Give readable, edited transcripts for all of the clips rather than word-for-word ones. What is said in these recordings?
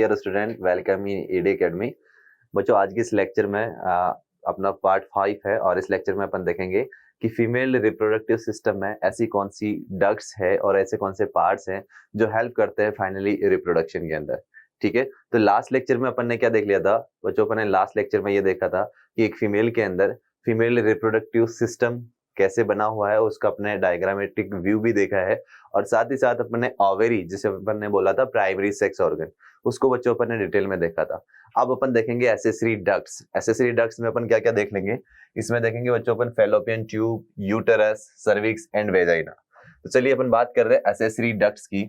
Dear student, welcome in ED academy. बच्चों, आज के इस लेक्चर में अपना पार्ट 5 है और इस लेक्चर में अपन देखेंगे कि फीमेल रिप्रोडक्टिव सिस्टम में ऐसी कौन सी डक्ट्स है और ऐसे कौन से पार्ट्स हैं जो हेल्प करते हैं फाइनली रिप्रोडक्शन के अंदर। ठीक है, तो लास्ट लेक्चर में अपन ने क्या देख लिया था बच्चों? अपन ने लास्ट लेक्चर में ये देखा था कि एक फीमेल के अंदर फीमेल रिप्रोडक्टिव सिस्टम कैसे बना हुआ है, उसका अपने डायग्रामेटिक व्यू भी देखा है और साथ ही साथ अपन ने ओवेरी, जिसे अपन ने बोला था प्राइमरी सेक्स ऑर्गन, उसको बच्चों अपन ने डिटेल में देखा था। अब अपन देखेंगे एसेसरी डक्ट्स। एसेसरी डक्ट्स में अपन क्या क्या देख लेंगे? इसमें देखेंगे बच्चों अपन fallopian tube, uterus, cervix and vagina. तो चलिए अपन बात कर रहे हैं एसेसरी डक्ट्स की।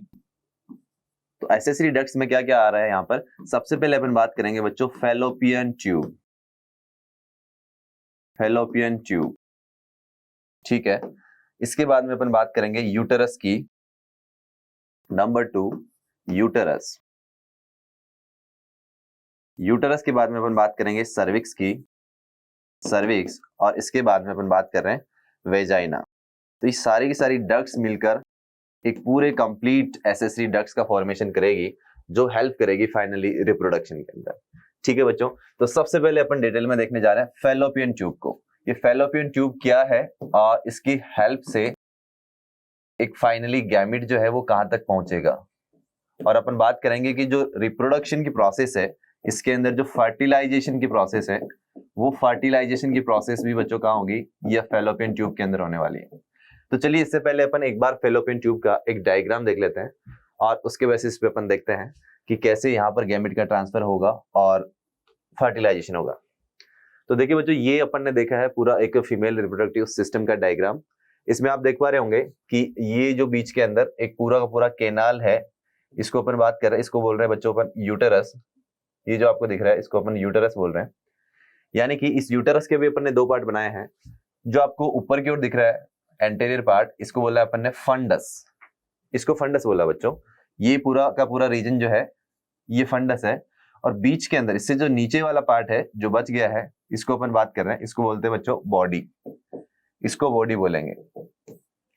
तो एसेसरी डक्ट्स में क्या क्या आ रहा है यहाँ पर? सबसे पहले अपन बात करेंगे बच्चों फैलोपियन ट्यूब। फैलोपियन ट्यूब, ठीक है। इसके बाद में अपन बात करेंगे यूटेरस की। Number 2 uterus. यूटेरस के बाद में अपन बात करेंगे सर्विक्स की, सर्विक्स, और इसके बाद में अपन बात कर रहे हैं वेजाइना। तो ये सारी की सारी डक्ट्स मिलकर एक पूरे कंप्लीट एसेसरी डक्ट्स का फॉर्मेशन करेगी जो हेल्प करेगी फाइनली रिप्रोडक्शन के अंदर। ठीक है बच्चों, तो सबसे पहले अपन डिटेल में देखने जा रहे हैं फैलोपियन ट्यूब को। ये फैलोपियन ट्यूब क्या है और इसकी हेल्प से एक फाइनली गैमिट जो है वो कहां तक पहुंचेगा, और अपन बात करेंगे कि जो रिप्रोडक्शन की प्रोसेस है इसके अंदर जो फर्टिलाइजेशन की प्रोसेस है, वो फर्टिलाइजेशन की प्रोसेस भी बच्चों कहां होगी? यह फैलोपियन ट्यूब के अंदर होने वाली है। तो चलिए इससे पहले अपन एक बार फैलोपियन ट्यूब का एक डायग्राम देख लेते हैं और उसके बेसिस पे अपन देखते हैं कि कैसे यहाँ पर गैमेट का ट्रांसफर होगा और फर्टिलाइजेशन होगा। तो देखिए बच्चों, ये अपन ने देखा है पूरा एक फीमेल रिप्रोडक्टिव सिस्टम का डायग्राम। इसमें आप देख पा रहे होंगे कि ये जो बीच के अंदर एक पूरा का पूरा कैनाल है, इसको अपन बात कर रहे हैं, इसको बोल रहे हैं बच्चों अपन यूटेरस। ये जो आपको दिख रहा है इसको अपन यूटेरस बोल रहे हैं। यानी कि इस यूटेरस के भी अपन ने दो पार्ट बनाए हैं। जो आपको ऊपर की ओर दिख रहा है एंटीरियर पार्ट, इसको बोला है अपन ने फंडस। इसको फंडस बोला बच्चों। ये पूरा का पूरा रीजन जो है ये फंडस है, और बीच के अंदर इससे जो नीचे वाला पार्ट है जो बच गया है, इसको अपन बात कर रहे हैं, इसको बोलते हैं बच्चों बॉडी। इसको बॉडी बोलेंगे।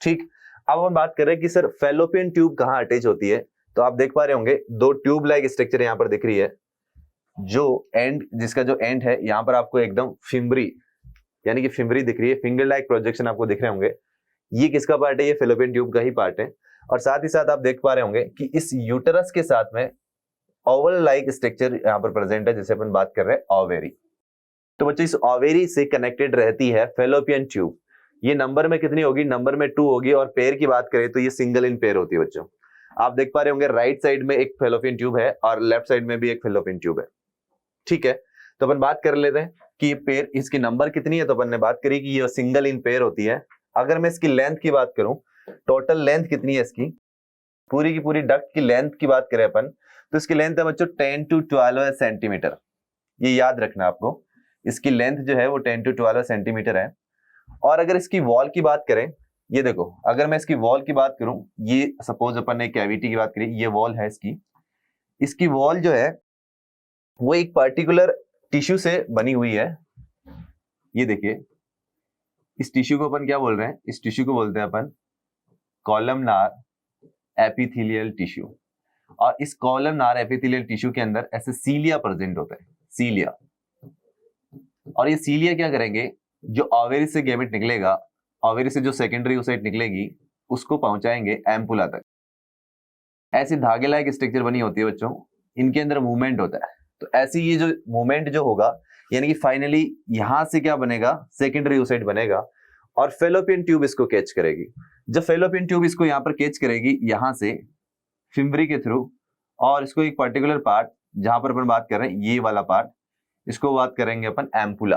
ठीक, अब हम बात कर रहे हैं कि सर फैलोपियन ट्यूब कहां अटैच होती है। तो आप देख पा रहे होंगे दो ट्यूब लाइक स्ट्रक्चर यहां पर दिख रही है। जो एंड, जिसका जो एंड है यहां पर आपको एकदम फिम्बरी, यानी कि फिम्बरी दिख रही है, फिंगर लाइक प्रोजेक्शन आपको दिख रहे होंगे। ये किसका पार्ट है? ये फैलोपियन ट्यूब का ही पार्ट है। और साथ ही साथ आप देख पा रहे होंगे कि इस यूटेरस के साथ में ओवल लाइक स्ट्रक्चर यहां पर प्रेजेंट है, जिसे अपन बात कर रहे हैं ओवेरी। तो बच्चों इस ओवेरी से कनेक्टेड रहती है फैलोपियन ट्यूब। ये नंबर में कितनी होगी? नंबर में 2 होगी, और पेयर की बात करें तो ये सिंगल इन पेयर होती है बच्चों। आप देख पा रहे होंगे राइट साइड में एक फैलोपियन ट्यूब है और लेफ्ट साइड में भी एक फैलोपियन ट्यूब है। ठीक है, तो अपन बात कर लेते हैं कि ये पेयर, इसकी नंबर कितनी है। तो अपन ने बात करी कि ये सिंगल इन पेयर होती है। अगर मैं इसकी लेंथ की बात करूं, टोटल लेंथ कितनी है इसकी, पूरी की पूरी डक्ट की लेंथ की बात करें अपन, तो इसकी लेंथ है बच्चों 10 to 12 सेंटीमीटर। ये याद रखना आपको, इसकी लेंथ जो है वो 10 to 12 सेंटीमीटर है। और अगर इसकी वॉल की बात करें, ये देखो, अगर मैं इसकी वॉल की बात करूं, ये सपोज अपन ने कैविटी की बात करी, ये वॉल है इसकी। इसकी वॉल जो है वो एक पर्टिकुलर टिश्यू से बनी हुई है। ये देखिए, इस टिश्यू को अपन क्या बोल रहे हैं? इस टिश्यू को बोलते हैं अपन कॉलमनार एपिथेलियल टिश्यू। और इस कॉलमनार एपिथेलियल टिश्यू के अंदर ऐसे सीलिया प्रेजेंट होता है, सीलिया। और ये सीलिया क्या करेंगे? जो ओवेरी से गैमेट निकलेगा, ओवेरी से जो सेकेंडरी ओसाइट निकलेगी, उसको पहुंचाएंगे एम्पुला तक। ऐसी धागे लाइक स्ट्रक्चर बनी होती है बच्चों, इनके अंदर मूवमेंट होता है। तो ऐसी ये जो मूवमेंट जो होगा, यानी कि फाइनली यहां से क्या बनेगा? सेकेंडरी ओसाइट बनेगा और फैलोपियन ट्यूब इसको कैच करेगी। जब फैलोपियन ट्यूब इसको यहां पर कैच करेगी, यहां से फिम्बरी के थ्रू, और इसको एक पर्टिकुलर पार्ट, जहां पर अपन बात कर रहे हैं ये वाला पार्ट, इसको बात करेंगे अपन एम्पुला।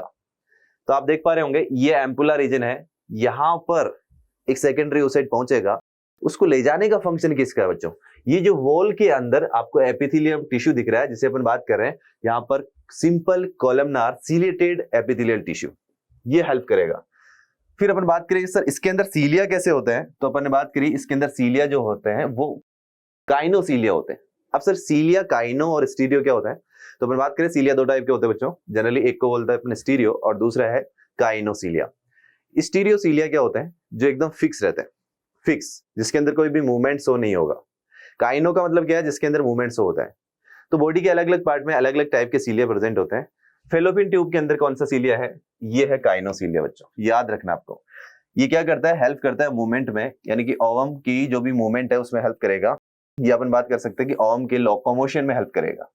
तो आप देख पा रहे होंगे ये एम्पुला रीजन है, यहां पर एक सेकेंडरी ओसाइट पहुंचेगा। उसको ले जाने का फंक्शन किसका है बच्चों? ये जो वॉल के अंदर आपको एपिथेलियम टिश्यू दिख रहा है, जिसे अपन बात कर रहे हैं यहां पर simple columnar ciliated epithelial tissue, ये हेल्प करेगा। फिर अपन बात करें सर इसके अंदर सीलिया कैसे होते हैं, तो अपन ने बात करी इसके अंदर सीलिया जो होते हैं वो काइनोसीलिया होते हैं। अब सर सीलिया, काइनो और स्टीरियो क्या होता है? तो अपन बात करें, सीलिया दो टाइप के होते हैं बच्चों। जनरली एक को बोलता है अपने स्टीरियो और दूसरा है काइनोसीलिया। स्टीरियोसीलिया क्या होते हैं? जो एकदम फिक्स रहते हैं, फिक्स, जिसके अंदर कोई भी मूवमेंट शो नहीं होगा। काइनो का मतलब क्या है? जिसके अंदर मूवमेंट शो होता है। तो बॉडी के अलग अलग पार्ट में अलग अलग टाइप के सीलिया प्रेजेंट होते हैं। फेलोपियन ट्यूब के अंदर कौन सा सीलिया है? ये है काइनोसीलिया बच्चों, याद रखना आपको। ये क्या करता है? हेल्प करता है मूवमेंट में, यानी कि ओवम की जो भी मूवमेंट है उसमें हेल्प करेगा। ये अपन बात कर सकते हैं कि ओवम के लोकोमोशन में हेल्प करेगा।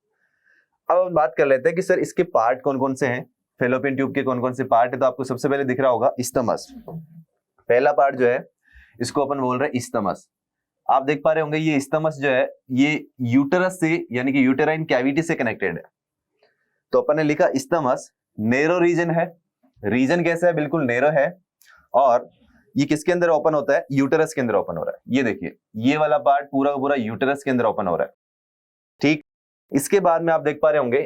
अब हम बात कर लेते हैं कि सर इसके पार्ट कौन कौन से हैं, फेलोपियन ट्यूब के कौन कौन से पार्ट है। तो आपको सबसे पहले दिख रहा होगा इस्थमस। पहला पार्ट जो है इसको अपन बोल रहे हैं इस्थमस। आप देख पा रहे होंगे ये इस्थमस जो है ये यूटेरस से यानी कि यूटेराइन कैविटी से कनेक्टेड है। तो अपन ने लिखा इस्थमस नैरो रीजन है। रीजन कैसा है? बिल्कुल नैरो है। और ये किसके अंदर ओपन होता है? यूटेरस के अंदर ओपन हो रहा है। ये देखिए ये वाला पार्ट पूरा पूरा यूटेरस के अंदर ओपन हो रहा है, ठीक। इसके बाद में आप देख पा रहे होंगे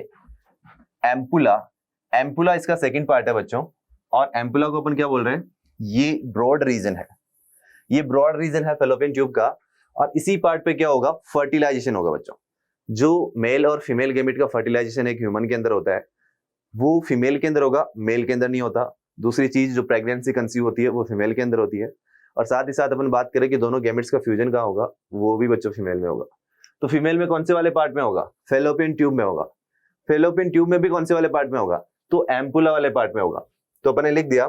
एम्पुला। एम्पुला इसका सेकंड पार्ट है बच्चों, और एम्पुला को अपन क्या बोल रहे हैं? ये ब्रॉड रीजन है। ये ब्रॉड रीजन है फेलोपियन ट्यूब का। और इसी पार्ट पे क्या होगा? फर्टिलाइजेशन होगा बच्चों। जो मेल और फीमेल गैमेट का फर्टिलाइजेशन एक ह्यूमन के अंदर होता है वो फीमेल के अंदर होगा, मेल के अंदर नहीं होता। दूसरी चीज जो प्रेगनेंसी कंसीव होती है वो फीमेल के अंदर होती है। और साथ ही साथ अपन बात करें कि दोनों गैमेट्स का फ्यूजन कहाँ होगा, वो भी बच्चों फीमेल में होगा। तो फीमेल में कौन से वाले पार्ट में होगा? फेलोपियन ट्यूब में होगा। फेलोपियन ट्यूब में भी कौन से वाले पार्ट में होगा? तो एम्पुला वाले पार्ट में होगा। तो अपन ने लिख दिया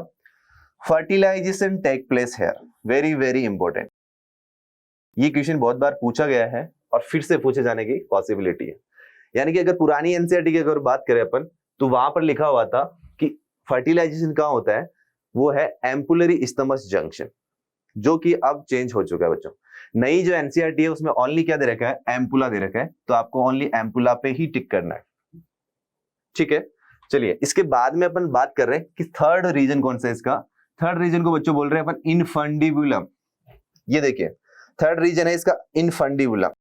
fertilization take place here. Very very important. ये क्वेश्चन बहुत बार पूछा गया है और फिर से पूछे जाने की पॉसिबिलिटी है। यानी कि अगर पुरानी एनसीईआरटी की अगर बात करें अपन तो वहां पर लिखा हुआ था कि फर्टिलाइजेशन कहाँ होता है, वो है एम्पुलरी इस्थमस जंक्शन, जो कि अब चेंज हो चुका है बच्चों। नई जो एनसीईआरटी है उसमें ओनली क्या दे रखा है? एम्पुला दे रखा है। तो आपको ओनली एम्पुला पे ही टिक करना है, ठीक है। चलिए इसके बाद में अपन बात कर रहे हैं कि थर्ड रीजन कौन सा है इसका। थर्ड रीजन को बच्चों बोल रहे हैं अपन इनफंडिबुलम। ये देखिए थर्ड रीजन है इसका इनफंडिबुलम।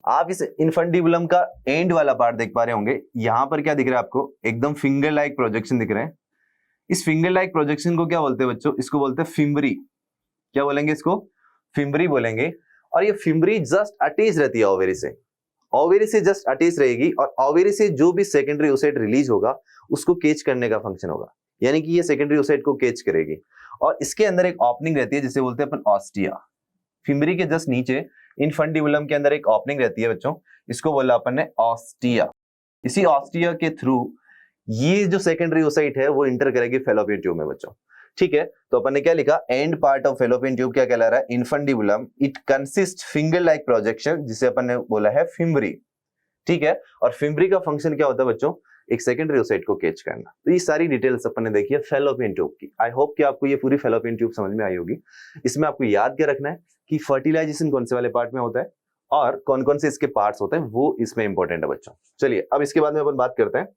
आप इस इनफंडिबुलम का एंड वाला पार्ट देख पा रहे होंगे। यहां पर क्या दिख रहा है आपको? एकदम फिंगर लाइक प्रोजेक्शन दिख रहे हैं। इस फिंगर लाइक प्रोजेक्शन को क्या बोलते हैं बच्चों? इसको बोलते हैं फिम्बरी। क्या बोलेंगे इसको? फिम्बरी बोलेंगे। और ये फिम्बरी जस्ट अटैच रहती है ओवेरी से। ओवेरी से जस्ट अटैच रहेगी और ओवेरी से जो भी सेकेंडरी ओसाइट रिलीज होगा उसको कैच करने का फंक्शन होगा, यानी कि ये सेकेंडरी ओसाइट को कैच करेगी। और इसके अंदर एक ओपनिंग रहती है जिसे बोलते हैं अपन ऑस्टिया। फिम्बरी के जस्ट नीचे इनफंडिबुलम के अंदर एक ओपनिंग रहती है बच्चों, इसको बोला अपन ने ऑस्टिया। इसी ऑस्टिया के थ्रू ये जो सेकेंडरी ओसाइट है वो इंटर करेगी फेलोपियन ट्यूब में बच्चों, ठीक है। तो अपन ने क्या लिखा? And part of fallopian tube क्या कहला रहा है? Infundibulum. It consist finger like projection जिसे अपन ने बोला है फिम्बरी, ठीक है। और फिम्बरी का फंक्शन क्या होता है बच्चों? एक सेकेंडरी ओसाइट को कैच करना। तो ये सारी डिटेल्स अपन ने देखी है फेलोपियन ट्यूब की। आई होप कि आपको ये पूरी फेलोपियन ट्यूब समझ में आई होगी। इसमें आपको याद क्या रखना है कि फर्टिलाइजेशन कौन से वाले पार्ट में होता है और कौन कौन से इसके पार्ट्स होते हैं, वो इसमें इंपॉर्टेंट है बच्चों। चलिए अब इसके बाद में अपन बात करते हैं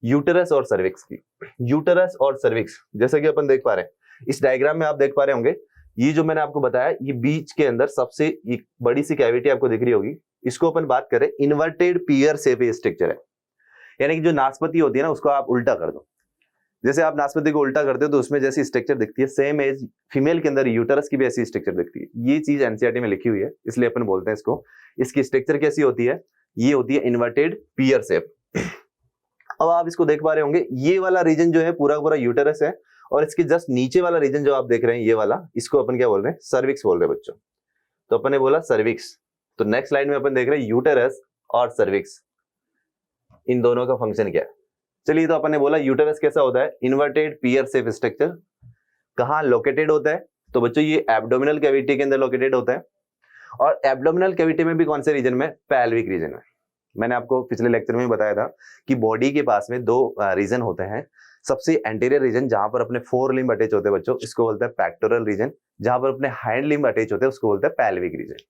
यूटेरस और सर्विक्स की। यूटेरस और सर्विक्स जैसा कि अपन देख पा रहे हैं इस डायग्राम में, आप देख पा रहे होंगे ये जो मैंने आपको बताया ये बीच के अंदर सबसे एक बड़ी सी कैविटी आपको दिख रही होगी। इसको अपन बात करें इन्वर्टेड पियर शेप स्ट्रक्चर है, यानी कि जो नाशपाती होती है ना उसको आप उल्टा कर दो। जैसे आप नाशपाती को उल्टा करते हो तो उसमें जैसी स्ट्रक्चर दिखती है, सेम एज फीमेल के अंदर यूटेरस की भी ऐसी स्ट्रक्चर दिखती है। ये चीज एनसीईआरटी में लिखी हुई है इसलिए अपन बोलते हैं इसको। इसकी स्ट्रक्चर कैसी होती है? ये होती है इन्वर्टेड पियर शेप। अब आप इसको देख पा रहे होंगे ये वाला रीजन जो है पूरा पूरा यूटेरस है और इसके जस्ट नीचे वाला रीजन जो आप देख रहे हैं ये वाला, इसको अपन क्या बोल रहे हैं? सर्विक्स बोल रहे हैं बच्चों। तो अपन ने बोला सर्विक्स। तो नेक्स्ट स्लाइड में अपन देख रहे हैं यूटेरस और सर्विक्स, इन दोनों का फंक्शन क्या है। चलिए तो अपन ने बोला यूटेरस कैसा होता है? इन्वर्टेड पियर शेप स्ट्रक्चर। कहाँ लोकेटेड होता है? तो बच्चों ये एब्डोमिनल कैविटी के अंदर लोकेटेड होता है। और एब्डोमिनल कैविटी में भी कौन से रीजन में? पेल्विक रीजन में। मैंने आपको पिछले लेक्चर में बताया था कि बॉडी के पास में दो रीजन होते हैं। सबसे एंटीरियर रीजन जहां पर अपने फोर लिम्ब अटैच होते हैं बच्चों, इसको बोलते हैं पेक्टोरल रीजन। जहां पर अपने हैंड लिम्ब अटैच होते हैं उसको बोलते हैं पेल्विक रीजन।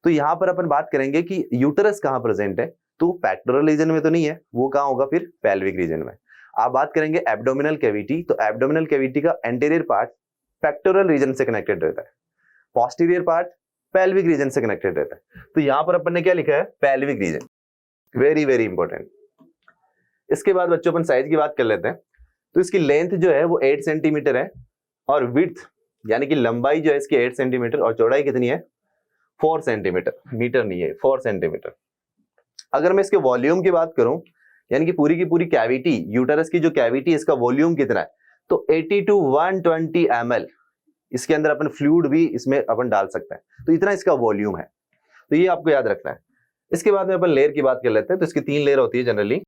तो यहां पर अपन बात करेंगे कि यूटेरस कहां प्रेजेंट है, तो पेक्टोरल रीजन में तो नहीं है, वो कहां होगा फिर? पेल्विक रीजन में। आप बात करेंगे एब्डोमिनल कैविटी, तो एब्डोमिनल कैविटी का एंटीरियर पार्ट पेक्टोरल रीजन से कनेक्टेड रहता है, पोस्टीरियर पार्ट पेल्विक रीजन से कनेक्टेड रहता है। तो यहां पर अपन ने क्या लिखा है? Pelvic region. Very very important. इसके बाद बच्चों अपन साइज की बात कर लेते हैं। तो इसकी लेंथ जो है वो 8 सेंटीमीटर है और विड्थ यानी कि लंबाई जो है इसकी 8 सेंटीमीटर और चौड़ाई कितनी है? 4 सेंटीमीटर। मीटर नहीं है, 4 सेंटीमीटर। अगर मैं इसके वॉल्यूम की बात करूं यानी कि पूरी की पूरी कैविटी, यूटेरस की जो कैविटी इसका वॉल्यूम कितना है? तो 80 to 120 ml। इसके अंदर अपन फ्लूइड भी इसमें अपन डाल सकते हैं, तो इतना इसका वॉल्यूम है। तो ये आपको याद रखना है। इसके बाद में अपन लेयर की बात कर लेते हैं। तो इसकी 3 लेयर होती है जनरली,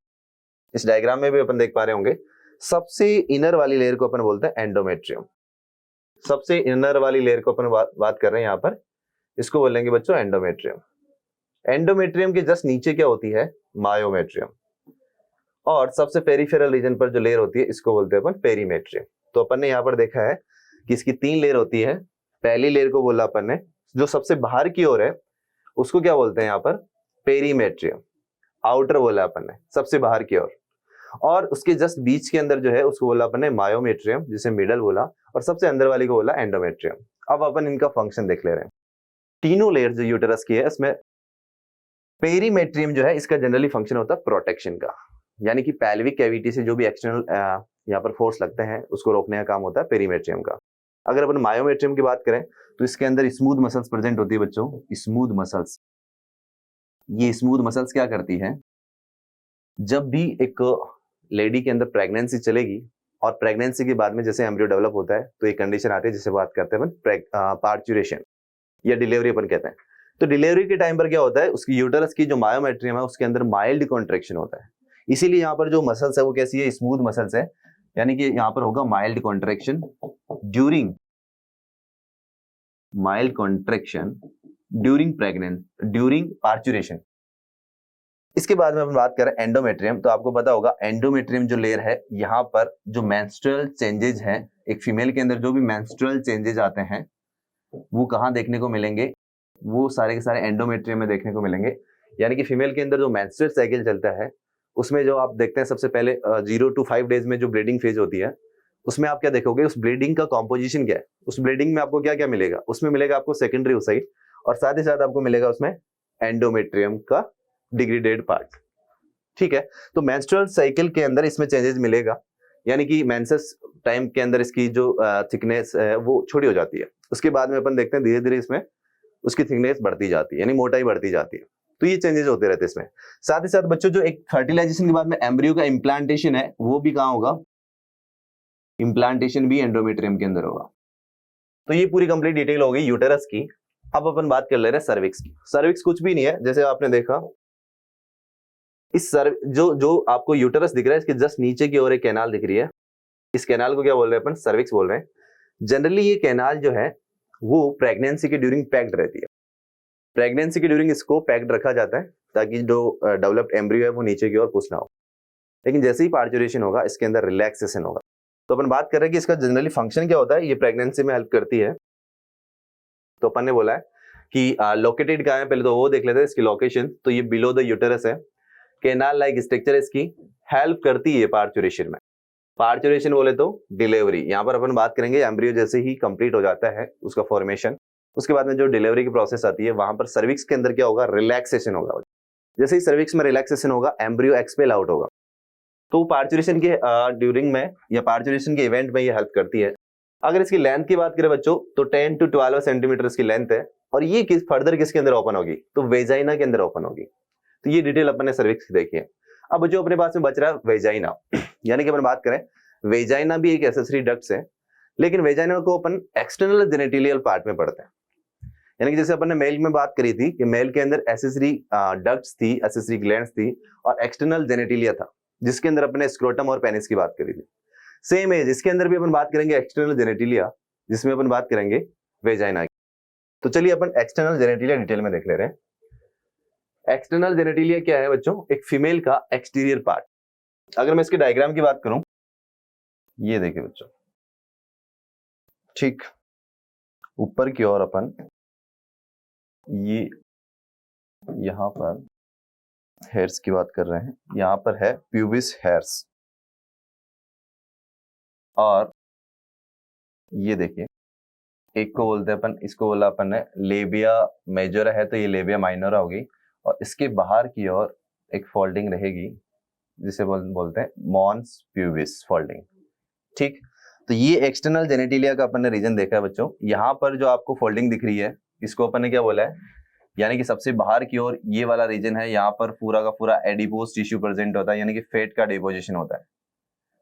इस डायग्राम में भी अपन देख पा रहे होंगे। सबसे इनर वाली लेयर को अपन बोलते हैं एंडोमेट्रियम। सबसे इनर वाली लेयर को अपन बात कर रहे हैं यहाँ पर, इसको बोलेंगे बच्चों एंडोमेट्रियम। एंडोमेट्रियम के जस्ट नीचे क्या होती है, मायोमेट्रियम। और सबसे पेरिफेरल रीजन पर जो लेयर होती है इसको बोलते हैं अपन पेरीमेट्रियम। तो अपन ने यहाँ पर देखा है कि इसकी 3 लेयर होती है। पहली लेयर को बोला अपन ने, जो सबसे बाहर की ओर है उसको क्या बोलते हैं यहाँ पर, पेरीमेट्रियम। आउटर बोला अपन ने, सबसे बाहर की ओर। और उसके जस्ट बीच के अंदर जो है उसको बोला अपन ने मायोमेट्रियम, जिसे मिडल बोला। और सबसे अंदर वाली को बोला एंडोमेट्रियम। अब अपन इनका फंक्शन देख ले रहे हैं। तीनों लेयर जो यूटेरस की है इसमें पेरीमेट्रियम जो है इसका जनरली फंक्शन होता है प्रोटेक्शन का, यानी कि पैल्विक कैविटी से जो भी एक्सटर्नल यहाँ पर फोर्स लगते हैं उसको रोकने का काम होता है पेरीमेट्रियम का। अगर अपन मायोमेट्रियम की बात करें तो इसके अंदर स्मूथ मसल्स प्रेजेंट होती है बच्चों, स्मूथ मसल्स। ये स्मूथ मसल्स क्या करती है, जब भी एक लेडी के अंदर प्रेगनेंसी चलेगी और प्रेगनेंसी के बाद में जैसे एम्ब्रियो डेवलप होता है तो एक कंडीशन आती है जिसे बात करते हैं अपन पार्चुरेशन या डिलीवरी अपन कहते हैं। तो डिलीवरी के टाइम पर क्या होता है, उसकी यूटेरस की जो मायोमेट्रियम है उसके अंदर माइल्ड कॉन्ट्रैक्शन होता है। इसीलिए यहाँ पर जो मसल्स है वो कैसी है, स्मूथ मसल्स है, यानी कि यहाँ पर होगा mild contraction during during parturition. इसके बाद में अपन बात करें एंडोमेट्रियम, तो आपको पता होगा एंडोमेट्रियम जो लेयर है यहाँ पर जो मेंस्ट्रुअल चेंजेस हैं, एक फीमेल के अंदर जो भी मेंस्ट्रुअल चेंजेस आते हैं वो कहाँ देखने को मिलेंगे, वो सारे के सारे एंडोमेट्रियम में देखने को मिलेंगे। यानी कि फीमेल के अंदर जो मेंस्ट्रुअल साइकिल चलता है उसमें जो आप देखते हैं सबसे पहले 0 to 5 डेज में जो ब्लीडिंग फेज होती है उसमें आप क्या देखोगे, उस ब्लीडिंग का कॉम्पोजिशन क्या है, उस ब्लीडिंग में आपको क्या क्या मिलेगा, उसमें मिलेगा आपको सेकेंडरी ओसाइट और साथ ही साथ आपको मिलेगा उसमें एंडोमेट्रियम का डिग्रेडेड पार्ट। ठीक है, तो मेंस्ट्रुअल साइकिल के अंदर इसमें चेंजेस मिलेगा, यानी कि मेंसेस टाइम के अंदर इसकी जो थिकनेस है वो छोटी हो जाती है। उसके बाद में अपन देखते हैं धीरे धीरे इसमें उसकी थिकनेस बढ़ती जाती है, यानी मोटाई बढ़ती जाती है। तो ये चेंजेस होते रहते हैं इसमें। साथ ही साथ बच्चों जो एक फर्टिलाइजेशन के बाद में एम्ब्रियो का इम्प्लांटेशन है वो भी कहाँ होगा, इम्प्लांटेशन भी एंडोमेट्रियम के अंदर होगा। तो ये पूरी कंप्लीट डिटेल हो गई यूटेरस की। अब अपन बात कर ले रहे हैं सर्विक्स की। सर्विक्स कुछ भी नहीं है, जैसे आपने देखा इस जो आपको यूटेरस दिख रहा है इसके जस्ट नीचे की ओर एक कैनाल दिख रही है, इस कैनाल को क्या बोल रहे हैं अपन, सर्विक्स बोल रहे हैं। जनरली ये कैनाल जो है वो प्रेगनेंसी के ड्यूरिंग पैक्ड रहती है। प्रेगनेंसी के ड्यूरिंग इसको पैक्ड रखा जाता है ताकि जो डेवलप्ड एम्ब्रियो है वो नीचे की ओर पुश ना हो। लेकिन जैसे ही पार्चुरेशन होगा इसके अंदर रिलैक्सेशन होगा। तो अपन बात कर रहे हैं कि इसका जनरली फंक्शन क्या होता है, ये प्रेगनेंसी में हेल्प करती है। तो अपन ने बोला है कि लोकेटेड कहाँ है, पहले तो वो देख लेते हैं इसकी लोकेशन। तो ये बिलो द यूटेरस है, कैनाल लाइक स्ट्रक्चर इसकी हेल्प करती है पार्चुरेशन में। पार्चुरेशन बोले तो डिलीवरी, यहाँ पर अपन बात करेंगे एम्ब्रियो जैसे ही कंप्लीट हो जाता है उसका फॉर्मेशन, उसके बाद में जो डिलीवरी की प्रोसेस आती है वहां पर सर्विक्स के अंदर क्या होगा, रिलैक्सेशन होगा। जैसे ही सर्विक्स में रिलैक्सेशन होगा एम्ब्रियो एक्सपेल आउट होगा। तो पार्चुरेशन के ड्यूरिंग में या पार्चुरेशन के इवेंट में ये हेल्प करती है। अगर इसकी लेंथ की बात करें बच्चों तो 10 to 12 सेंटीमीटर इसकी लेंथ है। और ये फर्दर किसके अंदर ओपन होगी, तो वेजाइना के अंदर ओपन होगी। तो ये डिटेल अपन ने सर्विक्स की देखी है। अब जो अपने पास में बच रहा है वेजाइना, यानी कि अपन बात करें वेजाइना भी एक एक्सेसरी डक्ट्स है, लेकिन वेजाइना को अपन एक्सटर्नल जेनिटलियल पार्ट में पढ़ते हैं। यानी कि जैसे अपन ने मेल में बात करी थी कि मेल के अंदर एक्सेसरी डक्ट्स थी, एक्सेसरी ग्लैंड्स थी और एक्सटर्नल जेनिटलिया था, जिसके अंदर अपने स्क्रोटम और पेनिस की बात करी थी। सेम है, इसके अंदर भी अपन बात करेंगे एक्सटर्नल जेनिटलिया, जिसमें अपन बात करेंगे वेजाइना की। तो चलिए अपन एक्सटर्नल जेनिटलिया डिटेल में देख ले रहे हैं। एक्सटर्नल जेनिटलिया क्या है बच्चों, एक फीमेल का एक्सटीरियर पार्ट। अगर मैं इसके डायग्राम की बात करूं, ये देखिए बच्चों, ठीक ऊपर की ओर अपन ये यहां पर हेयर्स की बात कर रहे हैं, यहां पर है प्यूबिस हेयर्स और ये देखिए एक को बोलते हैं अपन, इसको बोला अपन ने लेबिया मेजोरा है तो ये लेबिया माइनोरा होगी। और इसके बाहर की ओर एक फोल्डिंग रहेगी जिसे बोलते हैं मॉन्स प्यूबिस फोल्डिंग। ठीक, तो ये एक्सटर्नल जेनिटलिया का अपन ने रीजन देखा है बच्चों। यहाँ पर जो आपको फोल्डिंग दिख रही है इसको अपन ने क्या बोला है, यानी कि सबसे बाहर की ओर ये वाला रीजन है, यहाँ पर पूरा का पूरा एडिपोज टिश्यू प्रेजेंट होता है, यानी कि फैट का डिपोजिशन होता है।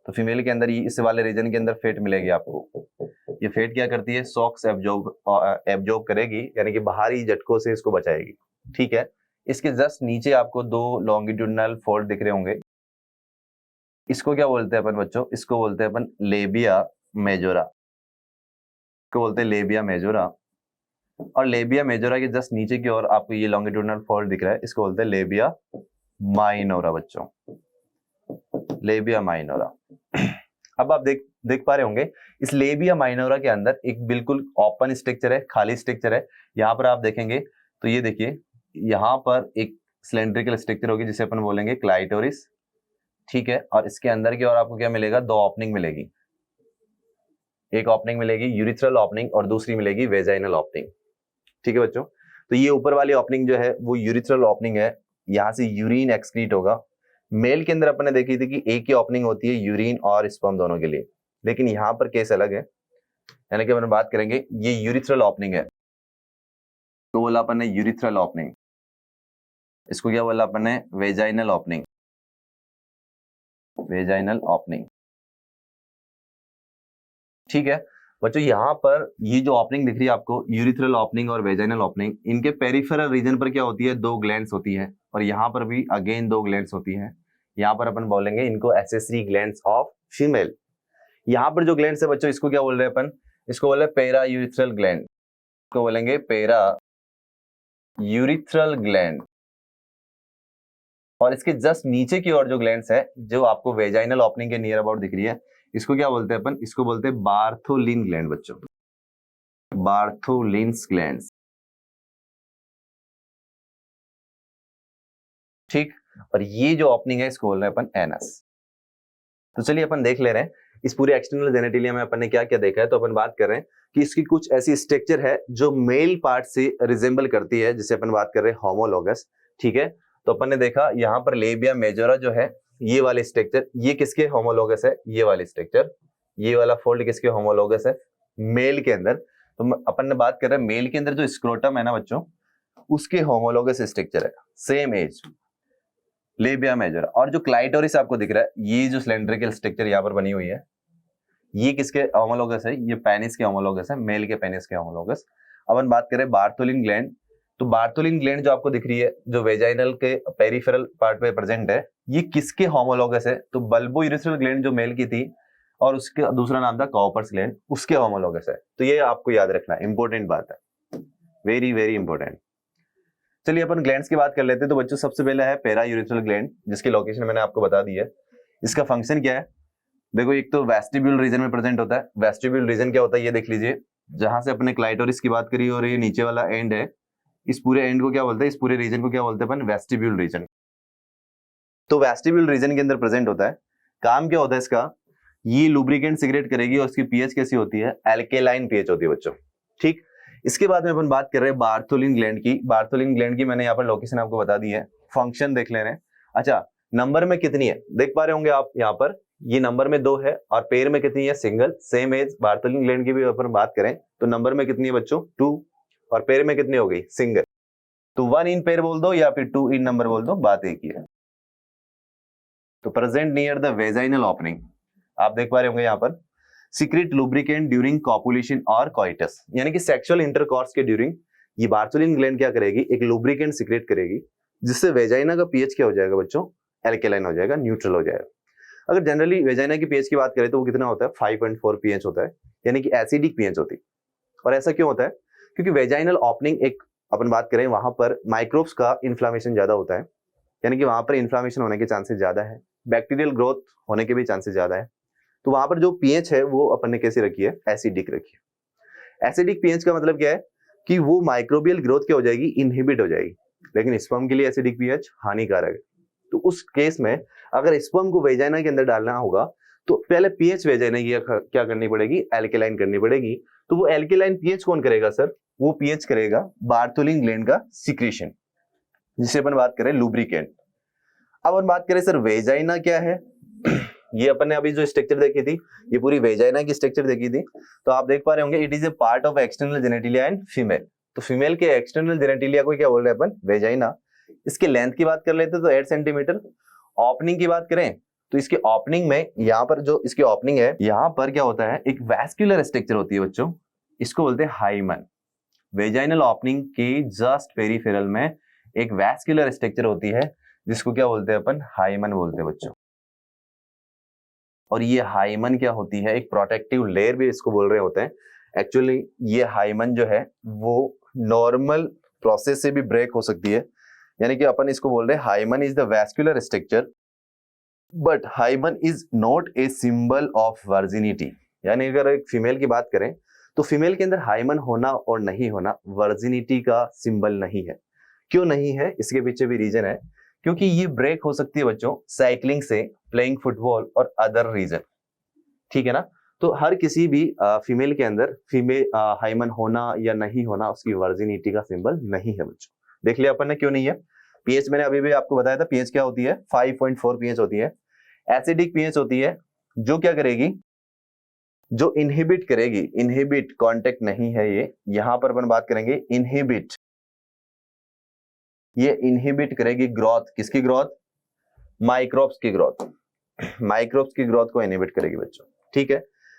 तो फीमेल के अंदर इस वाले रीजन के अंदर फैट मिलेगी आपको। ये फैट क्या करती है, सॉक्स एब्जॉर्ब करेगी, यानी कि बाहरी झटकों से इसको बचाएगी। ठीक है, इसके जस्ट नीचे आपको दो लॉन्गिट्यूडनल फोल्ड दिख रहे होंगे। इसको क्या बोलते हैं अपन बच्चों? इसको बोलते हैं अपन लेबिया मेजोरा, इसको बोलते हैं लेबिया मेजोरा। और लेबिया मेजोरा के जस्ट नीचे की ओर आपको ये लॉन्गिट्यूडनल फोल्ड दिख रहा है, इसको बोलते हैं लेबिया माइनोरा बच्चों, लेबिया माइनोरा। अब आप देख पा रहे होंगे इस लेबिया माइनोरा के अंदर एक बिल्कुल ओपन स्ट्रक्चर है, खाली स्ट्रक्चर है। यहाँ पर आप देखेंगे तो ये देखिए, यहाँ पर एक सिलेंड्रिकल स्ट्रक्चर होगी जिसे अपन बोलेंगे क्लाइटोरिस, ठीक है। और इसके अंदर की ओर आपको क्या मिलेगा? दो ओपनिंग मिलेगी, एक ओपनिंग मिलेगी यूरिथ्रल ओपनिंग और दूसरी मिलेगी वेजाइनल ओपनिंग, ठीक है बच्चों। तो ये ऊपर वाली ओपनिंग जो है वो यूरिथ्रल ओपनिंग है, यहाँ से यूरिन एक्सक्रीट होगा। मेल के अंदर अपन ने देखी थी कि एक ही ओपनिंग होती है यूरिन और स्पर्म दोनों के लिए, लेकिन यहाँ पर केस अलग है, यानी कि अपन बात करेंगे ये यूरिथ्रल ओपनिंग है, तो बोला अपन ने यूरिथ्रल ओपनिंग। इसको क्या बोला अपन ने? वेजाइनल ओपनिंग, वेजाइनल ओपनिंग, ठीक है बच्चों। यहाँ पर ये जो ओपनिंग दिख रही है आपको, यूरिथ्रल ओपनिंग और वेजाइनल ओपनिंग, इनके पेरिफेरल रीजन पर क्या होती है? दो ग्लैंड्स होती है, और यहाँ पर भी अगेन दो ग्लैंड्स होती है। यहाँ पर अपन बोलेंगे इनको एसेसरी ग्लैंड्स ऑफ फीमेल। यहाँ पर जो ग्लैंड्स है बच्चों, इसको क्या बोल रहे हैं अपन? इसको बोल रहे हैं पेरा यूरिथ्रल ग्लैंड, इसको बोलेंगे पेरा यूरिथ्रल ग्लैंड। और इसके जस्ट नीचे की ओर जो ग्लैंड्स है, जो आपको वेजाइनल ओपनिंग के नियर अबाउट दिख रही है, इसको क्या बोलते हैं अपन? इसको बोलते हैं बार्थोलिन ग्लैंड बच्चों, बार्थोलिन्स ग्लैंड्स, ठीक। और ये जो ओपनिंग है इसको बोल रहे हैं अपन एनस। तो चलिए अपन देख ले रहे हैं इस पूरे एक्सटर्नल जेनेटिलिया में अपन ने क्या क्या देखा है। तो अपन बात कर रहे हैं कि इसकी कुछ ऐसी स्ट्रक्चर है जो मेल पार्ट से रिजेंबल करती है, जिसे अपन बात कर रहे हैं होमोलोगस, ठीक है। तो अपन ने देखा यहाँ पर लेबिया मेजोरा जो है, ये वाले स्ट्रक्चर, ये किसके होमोलोगस है? ये वाले स्ट्रक्चर, ये वाला फोल्ड किसके होमोलोगस है? मेल के अंदर। तो अपन ने बात कर रहे हैं मेल के अंदर जो स्क्रोटम है ना बच्चों, उसके होमोलोगस स्ट्रक्चर है, सेम एज, लेबिया मेजोरा। और जो क्लाइटोरिस आपको दिख रहा है, ये जो सिलेंड्रिकल स्ट्रक्चर यहाँ पर बनी हुई है, ये किसके होमोलोगस है? ये पेनिस के होमोलोगस है, मेल के पेनिस के होमोलोगस। अपन बात करें बार्थोलिन ग्लैंड, तो बार्थोलिन ग्लैंड जो आपको दिख रही है, जो वेजाइनल के पेरिफेरल पार्ट पे प्रेजेंट है, ये किसके होमोलोगस है? तो बल्बो यूरिथ्रल ग्लैंड जो मेल की थी, और उसका दूसरा नाम था कॉपर्स ग्लैंड, उसके होमोलोगस है। तो ये आपको याद रखना, इंपॉर्टेंट बात है, वेरी वेरी इंपॉर्टेंट। चलिए अपन ग्लैंड्स की बात कर लेते हैं। तो बच्चों सबसे पहले है पेरा यूरिथ्रल ग्लैंड, जिसकी लोकेशन मैंने आपको बता दी है। इसका फंक्शन क्या है? देखो, एक तो वेस्टिब्यूल रीजन में प्रेजेंट होता है। वेस्टिब्यूल रीजन क्या होता है ये देख लीजिए, जहां से अपने क्लाइटोरिस की बात करी और ये नीचे वाला एंड है, इस पूरे एंड को क्या बोलते हैं? इस पूरे रीजन को क्या बोलते हैं अपन? Vestibule region. तो वेस्टिब्यूल रीजन के अंदर प्रेजेंट होता है। काम क्या होता है इसका? ये लुब्रिकेंट सिक्रेट करेगी और इसकी पीएच कैसी होती है? एल्केलाइन पीएच होती है बच्चों, ठीक। इसके बाद में अपन बात कर रहे हैं बार्थोलिन ग्लैंड की। बार्थोलिन ग्लैंड की मैंने यहाँ पर लोकेशन आपको बता दी है, फंक्शन देख ले रहे हैं। अच्छा, नंबर में कितनी है देख पा रहे होंगे आप यहाँ पर, ये नंबर में 2 है, और पेयर में कितनी है? Single, same as. Bartholin gland की भी अपन बात करें तो नंबर में कितनी है बच्चों? 2, और पेयर में कितनी हो गई? सिंगल। तो 1 इन पेयर बोल दो या फिर 2 इन नंबर बोल दो, बात एक ही है। तो present near the vaginal opening, आप देख पा रहे होंगे यहाँ पर, सीक्रेट लुब्रिकेंट ड्यूरिंग कॉपुलेशन और कॉइटस, यानी कि सेक्सुअल इंटरकॉर्स के ड्यूरिंग ये बार्थोलिन ग्लैंड क्या करेगी? एक लुब्रिकेंट सीक्रेट करेगी, जिससे वेजाइना का पीएच क्या हो जाएगा बच्चों? एल्केलाइन हो जाएगा, न्यूट्रल हो जाएगा। अगर जनरली वेजाइना की पीएच की बात करें तो वो कितना होता है? 5.4 पीएच होता है, यानी कि एसिडिक पीएच होती है। और ऐसा क्यों होता है? क्योंकि वेजाइनल ओपनिंग एक अपन बात करें, वहां पर माइक्रोब्स का इन्फ्लामेशन ज्यादा होता है, यानी कि वहां पर इन्फ्लामेशन होने के चांसेस ज्यादा है, बैक्टीरियल ग्रोथ होने के भी चांसेस ज्यादा है। तो वहां पर जो पीएच है वो अपन ने कैसी रखी है? एसिडिक रखी है। एसिडिक पीएच का मतलब क्या है? कि वो माइक्रोबियल ग्रोथ क्या हो जाएगी? इनहिबिट हो जाएगी। लेकिन स्पर्म के लिए एसिडिक पीएच हानिकारक है। तो उस केस में अगर स्पर्म को वेजाइना के अंदर डालना होगा तो पहले पीएच वेजाइना की क्या करनी पड़ेगी? एल्केलाइन करनी पड़ेगी। तो वो एल्केलाइन पीएच कौन करेगा सर? वो पीएच करेगा बार्थोलिन ग्लैंड का सिक्रीशन, जिसे अपन बात करें लुब्रिकेंट। अब अपन बात करें सर वेजाइना क्या है? ये अपन ने अभी जो स्ट्रक्चर देखी थी, ये पूरी वेजाइना की स्ट्रक्चर देखी थी। तो आप देख पा रहे होंगे, it is a part of external genitalia in female. तो फीमेल के एक्सटर्नल जेनेटिलिया को क्या बोल रहे हैं अपन? वेजाइना। इसके लेंथ की बात कर लेते तो 8 सेंटीमीटर। ओपनिंग की बात करें तो इसके ओपनिंग में, यहाँ पर जो इसकी ओपनिंग है, यहाँ पर क्या होता है? एक वैस्कुलर स्ट्रक्चर होती है बच्चों, इसको बोलते हैं हाइमन। वेजाइनल ओपनिंग के जस्ट पेरिफेरल में एक वैस्कुलर स्ट्रक्चर होती है जिसको क्या बोलते हैं अपन, हाइमन बोलते हैं बच्चों। और ये हाइमन क्या होती है, एक प्रोटेक्टिव लेयर भी इसको बोल रहे होते हैं। एक्चुअली ये हाइमन जो है वो नॉर्मल प्रोसेस से भी ब्रेक हो सकती है, यानी कि अपन इसको बोल रहे हैं hymen is the vascular structure but hymen is not a symbol of virginity. यानी अगर एक फीमेल की बात करें तो फीमेल के अंदर हाइमन होना और नहीं होना वर्जिनिटी का सिंबल नहीं है। क्यों नहीं है, इसके पीछे भी रीजन है, क्योंकि ये ब्रेक हो सकती है बच्चों साइकिलिंग से, प्लेइंग फुटबॉल और अदर रीजन, ठीक है ना। तो हर किसी भी फीमेल के अंदर फीमेल हाइमन होना या नहीं होना उसकी वर्जिनिटी का सिंबल नहीं है बच्चों। देख लिया अपन ने क्यों नहीं है। पीएच मैंने अभी भी आपको बताया था, पीएच क्या होती है, 5.4 पीएच होती है। एसिडिक पीएच होती है जो क्या करेगी, जो इनहिबिट करेगी, इनहिबिट कांटेक्ट नहीं है ये, यहां पर अपन बात करेंगे इनहिबिट, ये इनहिबिट करेगी ग्रोथ, किसकी ग्रोथ, माइक्रोब्स की ग्रोथ, माइक्रोब्स की ग्रोथ को इनहिबिट करेगी बच्चों, ठीक है।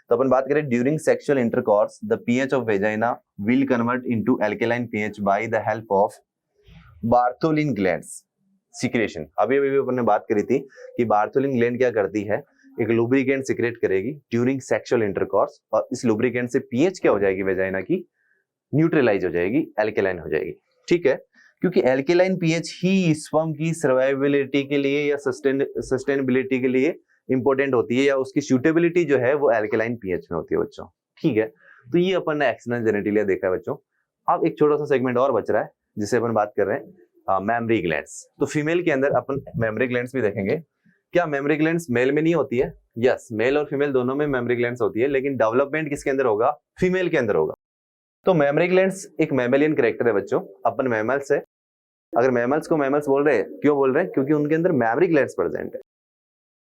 तो अपन बात करें during sexual intercourse the pH of vagina will convert into alkaline pH by the help of Bartholin glands secretion. अभी अभी अपन ने बात करी थी कि बार्थोलिन ग्लैंड क्या करती है, एक लुब्रिकेंट सिक्रेट करेगी ड्यूरिंग सेक्सुअल इंटरकॉर्स, और इस लुब्रिकेंट से पीएच क्या हो जाएगी वेजाइना की, न्यूट्रलाइज हो जाएगी, एल्केलाइन हो जाएगी, ठीक है। क्योंकि एल्केलाइन पीएच ही स्पर्म की सर्वाइवेबिलिटी के लिए या सस्टेनेबिलिटी के लिए इंपॉर्टेंट होती है, या उसकी सूटेबिलिटी जो है वो एल्केलाइन पीएच में होती है बच्चों, ठीक है। तो ये अपन ने एक्सटर्नल जेनिटलिया देखा है बच्चों। अब एक छोटा सा सेगमेंट और बच रहा है जिसे अपन बात कर रहे हैं मेमरी ग्लैंड्स। तो फीमेल के अंदर अपन मेमरी ग्लैंड्स भी देखेंगे। क्या मेमरी ग्लैंड्स मेल में नहीं होती है? यस, मेल और फीमेल दोनों में मेमरी ग्लैंड्स होती है, लेकिन डेवलपमेंट किसके अंदर होगा, फीमेल के अंदर होगा। तो मेमरी ग्लैंड्स एक मैमेलियन कैरेक्टर है बच्चों, अपन मैमल्स है। अगर मैमल्स को मैमल्स बोल रहे हैं, क्यों बोल रहे हैं, क्योंकि उनके अंदर मेमरी ग्लैंड्स प्रेजेंट है,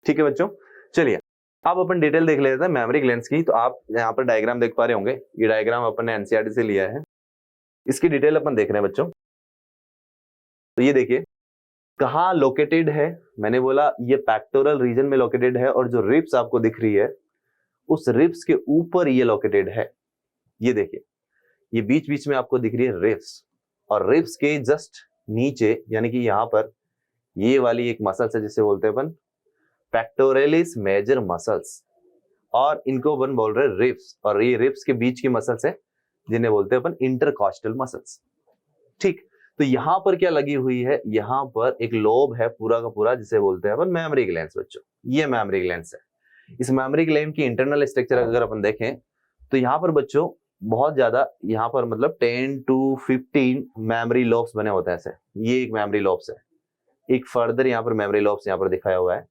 ठीक है बच्चों। चलिए अब अपन डिटेल देख लेते हैं मेमरी ग्लैंड्स की। तो आप यहाँ पर डायग्राम देख पा रहे होंगे, ये डायग्राम अपन ने एनसीईआरटी से लिया है, इसकी डिटेल अपन देख रहे हैं बच्चों। तो ये देखिए कहाँ लोकेटेड है, मैंने बोला ये पेक्टोरल रीजन में लोकेटेड है, और जो रिब्स आपको दिख रही है उस रिब्स के ऊपर ये लोकेटेड है। ये देखिए ये बीच बीच में आपको दिख रही है रिब्स, और रिब्स के जस्ट नीचे यानी कि यहाँ पर ये वाली एक मसल्स है जिसे बोलते हैं अपन पेक्टोरलिस मेजर मसल्स, और इनको अपन बोल रहे हैं रिब्स, और ये रिब्स के बीच की मसल्स है जिन्हें बोलते हैं अपन इंटरकॉस्टल मसल्स, ठीक। तो यहाँ पर क्या लगी हुई है, यहाँ पर एक लोब है पूरा का पूरा जिसे बोलते हैं अपन मेमरी ग्लैंड्स बच्चों। ये मेमरी ग्लैंड्स है। इस मेमरी ग्लैंड की इंटरनल स्ट्रक्चर अगर अपन देखें तो यहाँ पर बच्चों बहुत ज्यादा, यहाँ पर मतलब 10 to 15 मेमरी लोब्स बने होते हैं ऐसे। ये एक मेमरी लोब्स है, एक फर्दर यहाँ पर मेमरी लोब्स यहाँ पर दिखाया हुआ है।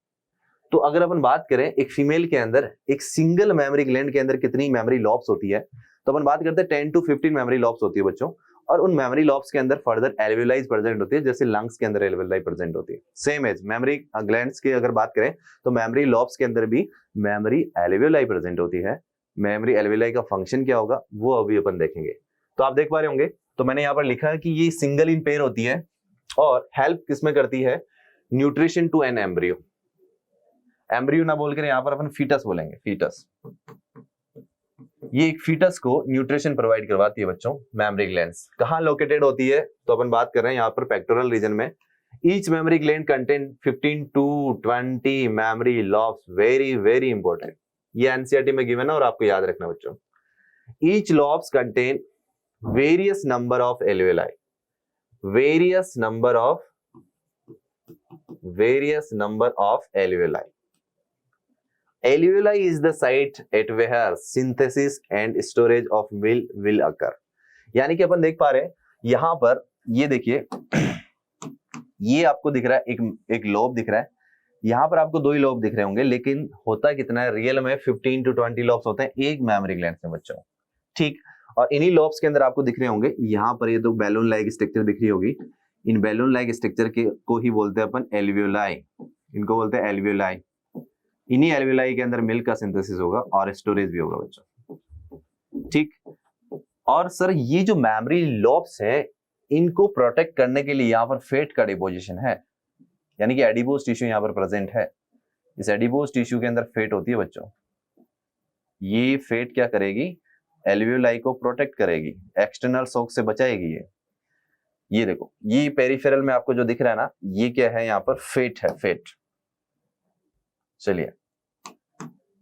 तो अगर अपन बात करें एक फीमेल के अंदर एक सिंगल मेमरी ग्लैंड के अंदर कितनी मेमरी लोब्स होती है, तो अपन बात करते हैं 10 to 15 मेमरी लोब्स होती है बच्चों। और उन मेमरी लोब्स के अंदर फर्दर एल्वियोलाई प्रेजेंट होती है, जैसे लंग्स के अंदर एल्वियोलाई प्रेजेंट होती है। सेम एज मेमरी ग्लैंड्स की अगर बात करें तो मेमरी लोब्स के अंदर भी मेमरी एल्वियोलाई प्रेजेंट होती है। मेमरी एल्वियोलाई का फंक्शन क्या होगा वो अभी अपन देखेंगे। तो आप देख पा रहे होंगे, तो मैंने यहाँ पर लिखा है कि ये सिंगल इन पेयर होती है, और हेल्प किसमें करती है, nutrition to an embryo. Embryo ना बोलकर यहाँ पर अपन फीटस बोलेंगे, फीटस। ये एक फीटस को न्यूट्रिशन प्रोवाइड करवाती है बच्चों मेमरी ग्लैंड्स। कहाँ लोकेटेड होती है, तो अपन बात कर रहे हैं यहाँ पर पेक्टोरल रीजन में। Each mammary gland contain 15 to 20 memory lobes, very very important. ये एनसीईआरटी में गिवन है और आपको याद रखना बच्चों। Each lobes contain various number of alveoli, various number of alveoli. Alveoli is the site at where synthesis and storage of milk will occur। यानी कि अपन देख पा रहे हैं यहाँ पर, ये देखिए ये आपको दिख रहा है एक लोब दिख रहा है, यहाँ पर आपको 2 ही लोब दिख रहे होंगे, लेकिन होता कितना है रियल में 15 to 20 लोब्स होते हैं एक मेमरी ग्लैंड में बच्चों, ठीक। और इन्हीं लोब्स के अंदर आपको दिख रहे होंगे यहाँ पर ये तो बैलून लाइक स्ट्रक्चर दिख रही होगी। इन बैलून लाइक स्ट्रक्चर के को ही बोलते हैं अपन एल्वियोलाई, इनको बोलते हैं एल्वियोलाई। इन्हीं एल्वियोलाई के अंदर मिल्क का सिंथेसिस होगा और स्टोरेज भी होगा बच्चों, ठीक। और सर ये जो मेमरी लोब्स है इनको प्रोटेक्ट करने के लिए यहाँ पर फेट का डिपोजिशन है, यानी कि एडिपोज टिश्यू यहाँ पर प्रेजेंट है। इस एडिपोज टिश्यू के अंदर फेट होती है बच्चों। ये फेट क्या करेगी, एल्वियोलाई को प्रोटेक्ट करेगी, एक्सटर्नल शॉक से बचाएगी। ये देखो, ये पेरिफेरल में आपको जो दिख रहा है ना, ये क्या है यहाँ पर, फेट है, फेट। चलिए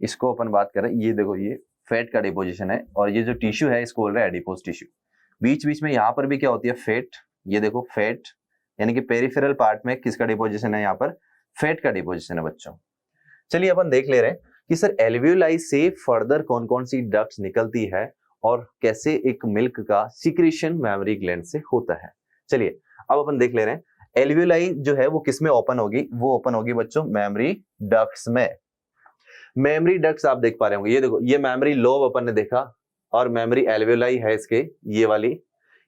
इसको अपन बात करें, ये देखो ये फैट का डिपोजिशन है, और ये जो टिश्यू है इसको बोल रहे हैं एडिपोज टिश्यू। बीच बीच में यहाँ पर भी क्या होती है, फैट। ये देखो फैट, यानी कि पेरिफेरल पार्ट में किसका डिपोजिशन है, यहाँ पर फैट का डिपोजिशन है बच्चों। चलिए अपन देख ले रहे हैं कि सर एल्वियोलाई से फर्दर कौन कौन सी डक्ट्स निकलती है और कैसे एक मिल्क का सिक्रीशन मेमरी ग्लैंड से होता है। चलिए अब अपन देख ले रहे हैं, एल्वियोलाई जो है वो किस में ओपन होगी, वो ओपन होगी बच्चों मेमरी डक्ट्स में। मेमरी डक्ट्स आप देख पा रहे होंगे, ये देखो ये मेमरी लोब अपन ने देखा, और मेमरी एल्वियोलाई है इसके, ये वाली,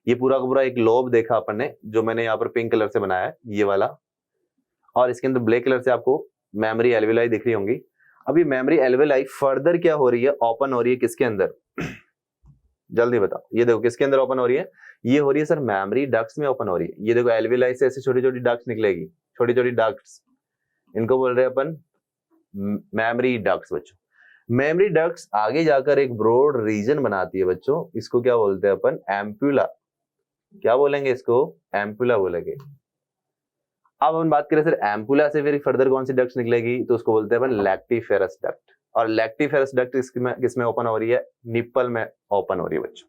ये पूरा का पूरा एक लोब देखा अपन ने, जो मैंने यहाँ पर पिंक कलर से बनाया है, ये वाला, और इसके अंदर ब्लैक कलर से आपको मेमरी एल्वियोलाई दिख रही होंगी। अभी मेमरी एल्वियोलाई फर्दर क्या हो रही है, ओपन हो रही है किसके अंदर, जल्दी बताओ। ये देखो किसके अंदर ओपन हो रही है, ये हो रही है सर मेमरी डक्ट्स में ओपन हो रही है। ये देखो एल्वियोलाई से ऐसे छोटी छोटी डक्ट्स निकलेगी, छोटी छोटी डक्ट्स, इनको बोल रहे हैं अपन मेमरी डक्ट्स बच्चों। मेमरी डक्ट्स आगे जाकर एक ब्रॉड रीजन बनाती है बच्चों, इसको क्या बोलते हैं अपन, एम्पुला। क्या बोलेंगे इसको, एम्पुला बोलेंगे। अब हम बात करें सर एम्पुला से फिर फर्दर कौन सी डक्ट्स निकलेगी, तो उसको बोलते हैं अपन लैक्टिफेरस डक्ट। और लैक्टिफेरस डक्ट किसमें ओपन हो रही है, निप्पल में ओपन हो रही है बच्चों।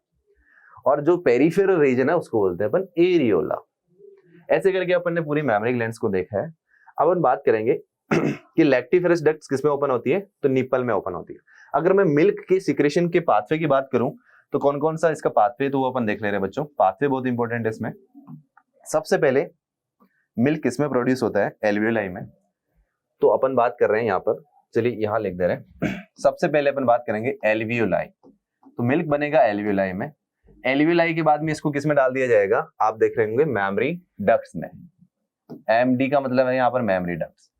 और जो पेरिफेरल रीजन है उसको बोलते हैं अपन एरियोला। ऐसे करके अपन ने पूरी मेमरी ग्लैंड्स को देखा है। अब हम बात करेंगे कि लैक्टिफेरस डक्ट्स किसमें ओपन होती है, तो निप्पल में ओपन होती है। अगर मैं मिल्क के सिक्रेशन के पाथवे की बात करूं तो कौन कौन सा इसका पाथवे, तो वो अपन देख ले रहे हैं बच्चों। पाथवे बहुत इंपॉर्टेंट है इसमें। सबसे पहले मिल्क किसमें प्रोड्यूस होता है, एल्वियोलाई में। तो अपन बात कर रहे हैं यहाँ पर, चलिए यहाँ लिख दे रहे हैं। सबसे पहले अपन बात करेंगे एल्वियोलाई, तो मिल्क बनेगा एल्वियोलाई में। एल्वियोलाई के बाद में इसको किस में डाल दिया जाएगा, आप देख रहे होंगे मेमरी डक्ट्स में। एमडी का मतलब है यहाँ पर मेमरी डक्ट्स।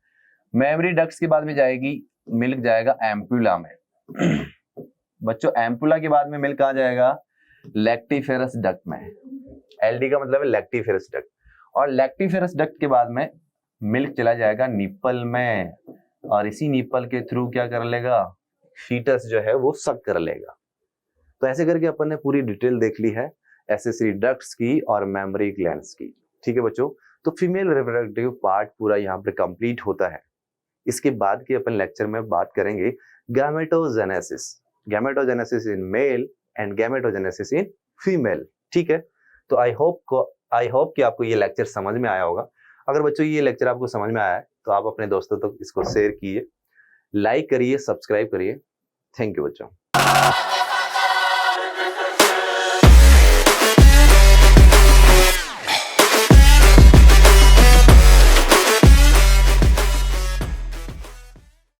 मेमरी डक्ट्स के बाद में जाएगी मिल्क, जाएगा एम्पुला में। बच्चों एम्पुला के बाद में मिल्क कहाँ जाएगा, लैक्टिफेरस डक्ट में। एलडी का मतलब है लैक्टिफेरस डक्ट। और लैक्टिफेरस डक्ट के बाद में मिल्क चला जाएगा निप्पल में, और इसी निप्पल के थ्रू क्या कर लेगा, फीटस जो है वो सक कर लेगा। तो ऐसे करके अपन ने पूरी डिटेल देख ली है एसेसरी डक्ट्स की और मेमरी ग्लैंड्स की। ठीक है बच्चों, तो फीमेल रिप्रोडक्टिव पार्ट पूरा यहाँ पर कंप्लीट होता है। इसके बाद के अपन लेक्चर में बात करेंगे gametogenesis, gametogenesis in male and gametogenesis in female. ठीक है, तो आई होप कि आपको ये लेक्चर समझ में आया होगा। अगर बच्चों ये लेक्चर आपको समझ में आया है तो आप अपने दोस्तों तक इसको शेयर कीजिए, लाइक करिए, सब्सक्राइब करिए। थैंक यू बच्चों।